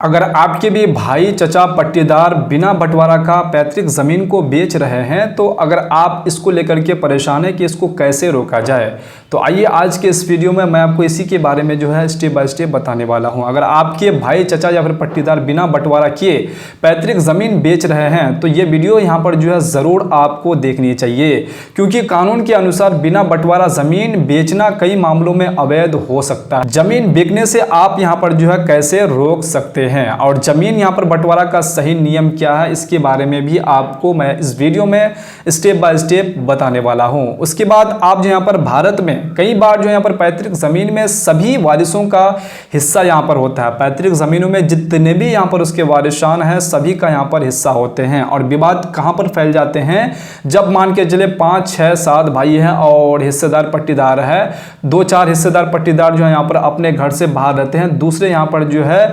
अगर आपके भी भाई चचा पट्टीदार बिना बंटवारा का पैतृक ज़मीन को बेच रहे हैं तो अगर आप इसको लेकर के परेशान हैं कि इसको कैसे रोका जाए, तो आइए आज के इस वीडियो में मैं आपको इसी के बारे में जो है स्टेप बाय स्टेप बताने वाला हूं। अगर आपके भाई चचा या फिर पट्टीदार बिना बंटवारा किए पैतृक ज़मीन बेच रहे हैं तो ये वीडियो यहाँ पर जो है ज़रूर आपको देखनी चाहिए, क्योंकि कानून के अनुसार बिना बंटवारा ज़मीन बेचना कई मामलों में अवैध हो सकता है। ज़मीन बिकने से आप यहाँ पर जो है कैसे रोक सकते हैं और जमीन यहां पर बंटवारा का सही नियम क्या है, इसके बारे में भी आपको मैं इस वीडियो में स्टेप बाय स्टेप बताने वाला हूं। उसके बाद आप जो यहां पर भारत में कई बार जो यहां पर पैतृक जमीन में सभी वारिसों का हिस्सा यहां पर होता है। पैतृक जमीनों में जितने भी यहां पर उसके वारिसान हैं सभी का यहां पर हिस्सा होते हैं। और विवाद कहां पर फैल जाते हैं, जब मान के चले 5, 6, 7 भाई हैं और हिस्सेदार पट्टीदार है, 2-4 हिस्सेदार पट्टीदार जो है यहां पर अपने घर से बाहर रहते हैं, दूसरे यहां पर जो है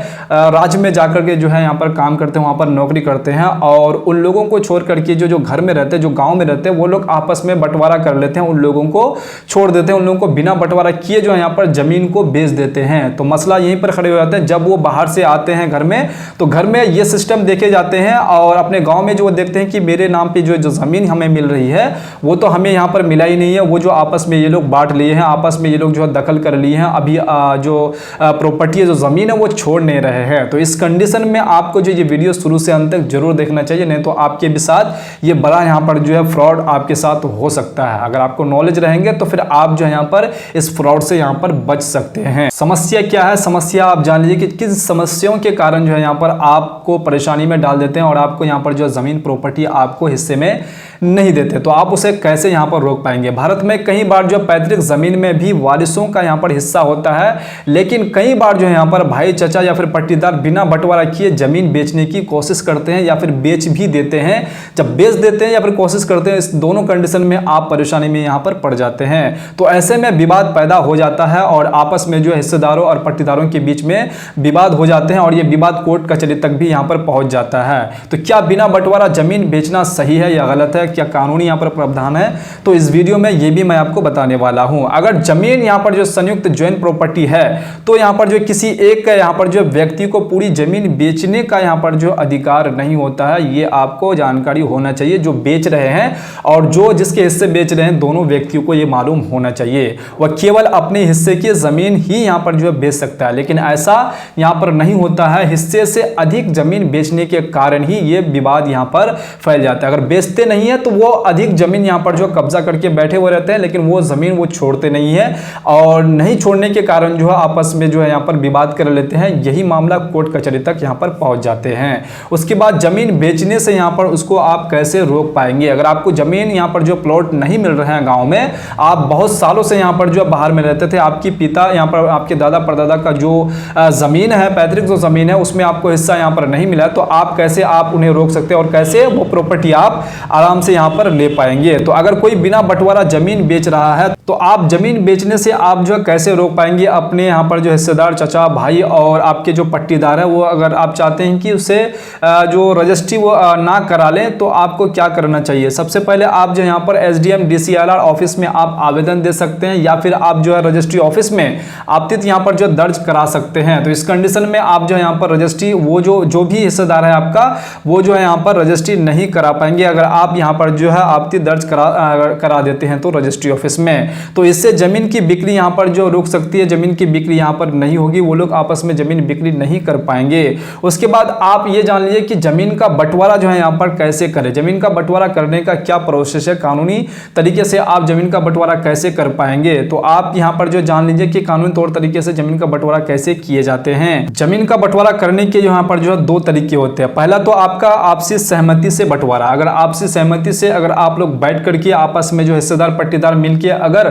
राज्य में जाकर के जो है यहाँ पर काम करते हैं, वहाँ पर नौकरी करते हैं और उन लोगों को छोड़ करके जो घर में रहते हैं, जो गांव में रहते हैं, वो लोग आपस में बंटवारा कर लेते हैं, उन लोगों को छोड़ देते हैं, उन लोगों को बिना बंटवारा किए जो है यहाँ पर जमीन को बेच देते हैं। तो मसला यहीं पर खड़े हो जाते हैं। जब वो बाहर से आते हैं घर में, तो घर में ये सिस्टम देखे जाते हैं और अपने गाँव में जो देखते हैं कि मेरे नाम पर जो जमीन हमें मिल रही है वो तो हमें यहाँ पर मिला ही नहीं है, वो जो आपस में ये लोग बांट लिए हैं, आपस में ये लोग जो है दखल कर लिए हैं, अभी जो प्रॉपर्टी है, जो जमीन है, वो छोड़ नहीं रहे हैं। तो इस कंडीशन में आपको जो ये वीडियो शुरू से अंत तक जरूर देखना चाहिए, नहीं तो आपके भी साथ ये बड़ा यहाँ पर जो है फ्रॉड आपके साथ हो सकता है। अगर आपको नॉलेज रहेंगे तो फिर आप जो है यहाँ पर इस फ्रॉड से यहाँ पर बच सकते हैं। समस्या क्या है, समस्या आप जान लीजिए कि किस समस्याओं के कारण जो है यहाँ पर आपको परेशानी में डाल देते हैं और आपको यहाँ पर जो जमीन प्रॉपर्टी आपको हिस्से में नहीं देते, तो आप उसे कैसे यहाँ पर रोक पाएंगे। भारत में कई बार जो पैतृक जमीन में भी वारिसों का यहाँ पर हिस्सा होता है, लेकिन कई बार जो है यहाँ पर भाई चचा या फिर पट्टीदार बिना बंटवारा किए जमीन बेचने की कोशिश करते हैं या फिर बेच भी देते हैं। जब बेच देते हैं या फिर कोशिश करते हैं, इस दोनों कंडीशन में आप परेशानी में यहाँ पर पड़ जाते हैं। तो ऐसे में विवाद पैदा हो जाता है और आपस में जो हिस्सेदारों और पट्टीदारों के बीच में विवाद हो जाते हैं और ये विवाद कोर्ट कचहरी तक भी यहाँ पर पहुंच जाता है। तो क्या बिना बंटवारा जमीन बेचना सही है या गलत है, क्या कानूनी यहाँ पर प्रावधान है, तो इस वीडियो में ये भी मैं आपको बताने वाला हूं। अगर जमीन यहाँ पर जो संयुक्त जॉइंट प्रॉपर्टी है तो यहाँ पर जो किसी एक का यहाँ पर जो व्यक्ति को पूरी जमीन बेचने का यहाँ पर जो अधिकार नहीं होता है, ये आपको जानकारी होना चाहिए। जो बेच रहे हैं और जो जिसके हिस्से बेच रहे हैं, दोनों व्यक्तियों को ये मालूम होना चाहिए। वह केवल अपने हिस्से की जमीन ही यहाँ पर जो है बेच सकता है, लेकिन ऐसा यहाँ पर नहीं होता है। हिस्से से अधिक जमीन बेचने के कारण ही ये विवाद यहाँ पर फैल जाता है। अगर बेचते नहीं है तो वो अधिक जमीन यहाँ पर जो कब्जा करके बैठे हुए रहते हैं, लेकिन वो जमीन वो छोड़ते नहीं है और नहीं छोड़ने के कारण जो है आपस में जो है यहाँ पर विवाद कर लेते हैं। यही मामला कोर्ट कचहरी तक यहाँ पर पहुंच जाते हैं। उसके बाद जमीन बेचने से यहाँ पर उसको आप कैसे रोक पाएंगे। अगर आपको जमीन यहाँ पर जो प्लॉट नहीं मिल रहे हैं गांव में, आप बहुत सालों से यहाँ पर जो बाहर में रहते थे, आपकी पिता यहाँ पर आपके दादा परदादा का जो जमीन है, पैतृक जो जमीन है, उसमें आपको हिस्सा यहाँ पर नहीं मिला, तो आप कैसे आप उन्हें रोक सकते हैं और कैसे वो प्रॉपर्टी आप आराम से यहाँ पर ले पाएंगे। तो अगर कोई बिना बंटवारा जमीन बेच रहा है तो आप जमीन बेचने से आप जो कैसे रोक पाएंगे अपने यहाँ पर जो हिस्सेदार चचा भाई और आपके जो पट्टीदार है, वो अगर आप चाहते हैं कि उसे जो रजिस्ट्री वो ना करा लें, तो आपको क्या करना चाहिए। सबसे पहले आप जो यहाँ पर SDM DCLR ऑफिस में आप आवेदन दे सकते हैं या फिर आप जो है रजिस्ट्री ऑफिस में आपतित यहाँ पर जो दर्ज करा सकते हैं। तो इस कंडीशन में आप जो यहाँ पर रजिस्ट्री वो जो भी हिस्सेदार है आपका, वो जो है यहाँ पर रजिस्ट्री नहीं करा पाएंगे अगर आप यहाँ पर जो है आपतित दर्ज करा देते हैं तो रजिस्ट्री ऑफिस में। तो इससे जमीन की बिक्री यहाँ पर जो रुक सकती है, जमीन की बिक्री यहाँ पर नहीं होगी, वो लोग आपस में जमीन बिक्री नहीं कर पाएंगे। उसके बाद आप ये जान लीजिए कि जमीन का बंटवारा जो है यहाँ पर कैसे करें। जमीन का बंटवारा करने का क्या प्रोसेस है, कानूनी तरीके से आप जमीन का बंटवारा कैसे कर पाएंगे। तो आप यहाँ पर जो जान लीजिए कि कानूनी तौर तरीके से जमीन का बंटवारा कैसे किए जाते हैं। जमीन का बंटवारा करने के यहाँ पर जो है 2 तरीके होते हैं। पहला तो आपका आपसी सहमति से बंटवारा। अगर आपसी सहमति से अगर आप लोग बैठ करके आपस में जो हिस्सेदार पट्टीदार मिलके अगर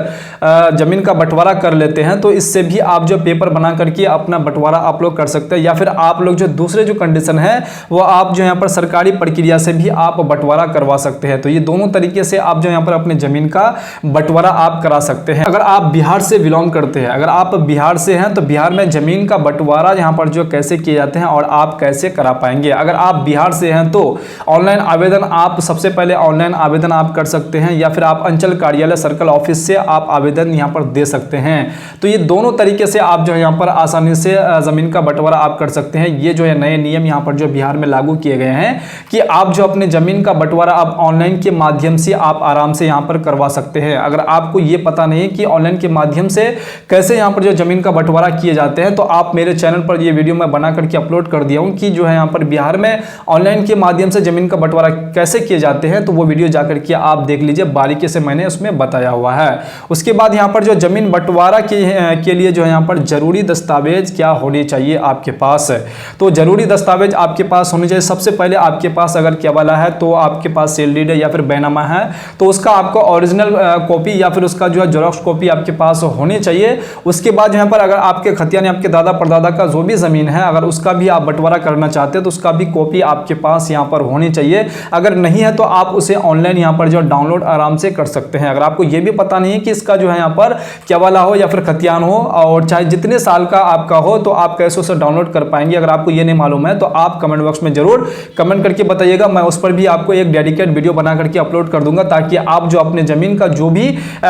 जमीन का बंटवारा कर लेते हैं, तो इससे भी आप जो पेपर बना करके अपना बंटवारा आप लोग कर सकते हैं। या फिर आप लोग जो दूसरे जो कंडीशन है, वो आप जो यहाँ पर सरकारी प्रक्रिया से भी आप बंटवारा करवा सकते हैं। तो ये दोनों तरीके से आप जो यहाँ पर अपने जमीन का बंटवारा आप करा सकते हैं। अगर आप बिहार से बिलोंग करते हैं, अगर आप बिहार से हैं, तो बिहार में जमीन का बंटवारा यहाँ पर जो कैसे किए जाते हैं और आप कैसे करा पाएंगे। अगर आप बिहार से हैं तो ऑनलाइन आवेदन आप सबसे पहले ऑनलाइन आवेदन आप कर सकते हैं या फिर आप अंचल कार्यालय सर्कल ऑफिस से आप आवेदन यहाँ पर दे सकते हैं। तो ये दोनों तरीके से आप जो यहाँ पर आसानी से जमीन का बंटवारा आप कर कर सकते हैं। ये जो है नए नियम यहाँ पर जो बिहार में लागू किए गए हैं कि आप जो अपने जमीन का बंटवारा आप ऑनलाइन के माध्यम से आप आराम से यहाँ पर करवा सकते हैं। अगर आपको ये पता नहीं कि ऑनलाइन के माध्यम से कैसे यहाँ पर जो जमीन का बंटवारा किए जाते हैं, तो आप मेरे चैनल पर ये वीडियो मैं बना करके अपलोड कर दिया हूँ कि जो है यहाँ पर बिहार में ऑनलाइन के माध्यम से जमीन का बंटवारा कैसे किए जाते हैं। तो वो वीडियो जाकर के आप देख लीजिए, बारीकी से मैंने उसमें बताया हुआ है। उसके बाद यहाँ पर जो जमीन बंटवारा के लिए जो है यहाँ पर जरूरी दस्तावेज क्या होने चाहिए आपके पास, तो जरूरी दस्तावेज आपके पास होने चाहिए। सबसे पहले आपके पास अगर केवाला है तो आपके पास सेल डीड है या फिर बैनामा है, तो उसका आपको ओरिजिनल कॉपी या फिर उसका जो है जेरॉक्स कॉपी आपके पास होनी चाहिए। उसके बाद यहाँ पर अगर आपके खतियान आपके दादा परदादा का जो भी जमीन है, अगर उसका भी आप बंटवारा करना चाहते हैं तो उसका भी कॉपी आपके पास यहाँ पर होनी चाहिए। अगर नहीं है तो आप उसे ऑनलाइन यहाँ पर जो डाउनलोड आराम से कर सकते हैं। अगर आपको ये भी पता नहीं है कि इसका जो है यहाँ पर केवाला हो या फिर खतियान हो और चाहे जितने साल का आपका हो, तो आप कैसे उसे डाउनलोड कर पाएंगे, अगर आपको ये नहीं मालूम है तो आप कमेंट बॉक्स में जरूर कमेंट करके बताइएगा। मैं उस पर भी आपको एक डेडिकेट वीडियो बना करके अपलोड कर दूंगा, ताकि आप जो अपने जमीन का जो भी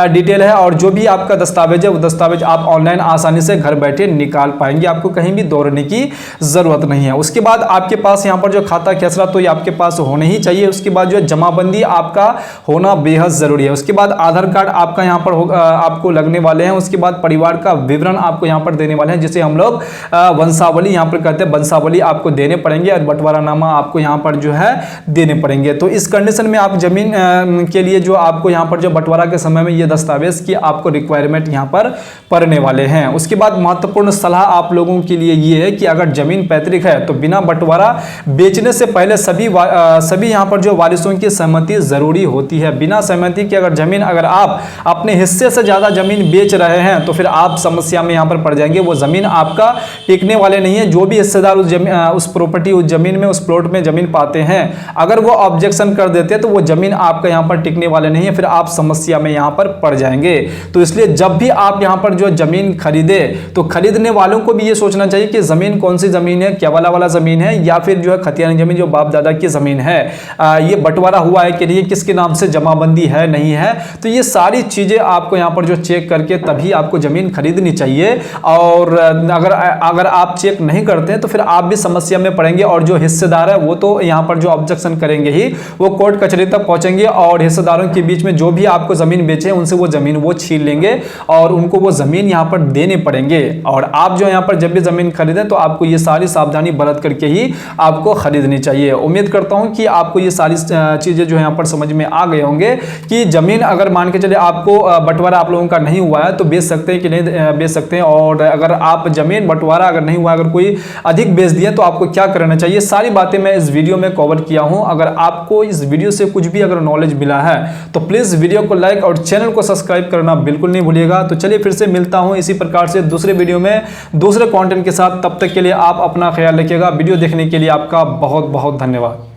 डिटेल है और जो भी आपका दस्तावेज है वो दस्तावेज आप ऑनलाइन आसानी से घर बैठे निकाल पाएंगे। आपको कहीं भी दौड़ने की जरूरत नहीं है। उसके बाद आपके पास यहाँ पर जो खाता खेसरा तो ये आपके पास होने ही चाहिए। उसके बाद जो जमाबंदी आपका होना बेहद जरूरी है। उसके बाद आधार कार्ड आपका यहाँ पर आपको लगने वाले हैं। उसके बाद परिवार का विवरण आपको यहाँ पर देने वाले हैं, जिसे हम लोग वंशावली यहाँ पर कहते हैं। वंशावली आपको देने पड़ेंगे और बंटवारानामा आपको यहाँ पर जो है देने पड़ेंगे। तो इस कंडीशन में आप जमीन के लिए जो आपको यहाँ पर जो बंटवारा के समय में ये दस्तावेज की आपको रिक्वायरमेंट यहाँ पर पड़ने वाले हैं। उसके बाद महत्वपूर्ण सलाह आप लोगों के लिए ये है कि अगर जमीन पैतृक है तो बिना बंटवारा बेचने से पहले सभी यहाँ पर जो वारिसों की सहमति जरूरी होती है। बिना सहमति के अगर आप अपने हिस्से से ज्यादा जमीन बेच रहे हैं तो फिर आप समस्या में यहाँ पर पड़ जाएंगे। वो जमीन आपका टिकने वाले नहीं है। जो भी हिस्सेदार उस प्रॉपर्टी उस जमीन में उस प्लॉट में जमीन पाते हैं, अगर वो ऑब्जेक्शन कर देते हैं तो वो जमीन आपका यहाँ पर टिकने वाले नहीं है, फिर आप समस्या में यहाँ पर पड़ जाएंगे। तो इसलिए जब भी आप यहाँ पर जो जमीन खरीदे तो खरीदने वालों को भी ये सोचना चाहिए कि जमीन कौन सी जमीन है, केवाला वाला जमीन है या फिर जो है खतियानी जमीन जो बाप दादा की जमीन है, ये बंटवारा हुआ है कि नहीं, किसके नाम से जमाबंदी है नहीं है। तो ये सारी चीजें आपको यहाँ पर जो चेक करके तभी आपको जमीन खरीदनी चाहिए। और अगर आप चेक नहीं करते हैं तो फिर आप भी समस्या में पड़ेंगे। और जो हिस्सेदार है वो तो यहाँ पर जो ऑब्जेक्शन करेंगे ही, वो कोर्ट कचहरी तक पहुंचेंगे और हिस्सेदारों के बीच में जो भी आपको जमीन बेचे उनसे वो जमीन वो छीन लेंगे और उनको वो जमीन यहाँ पर देने पड़ेंगे। और आप जो यहाँ पर जब भी जमीन खरीदें तो आपको ये सारी सावधानी बरत करके ही आपको खरीदनी चाहिए। उम्मीद करता हूं कि आपको ये सारी चीजें जो यहाँ पर समझ में आ गए होंगे कि जमीन अगर मान के चले आपको बंटवारा आप लोगों का नहीं हुआ है तो बेच सकते हैं कि नहीं बेच सकते हैं, और अगर आप जमीन बंटवारा अगर नहीं हुआ, अगर कोई अधिक बेच दिया तो आपको क्या करना चाहिए, सारी बातें मैं इस वीडियो में कवर किया हूं। अगर आपको इस वीडियो से कुछ भी अगर नॉलेज मिला है तो प्लीज वीडियो को लाइक और चैनल को सब्सक्राइब करना बिल्कुल नहीं भूलिएगा। तो चलिए फिर से मिलता हूं इसी प्रकार से दूसरे वीडियो में दूसरे कंटेंट के साथ। तब तक के लिए आप अपना ख्याल रखिएगा। वीडियो देखने के लिए आपका बहुत बहुत धन्यवाद।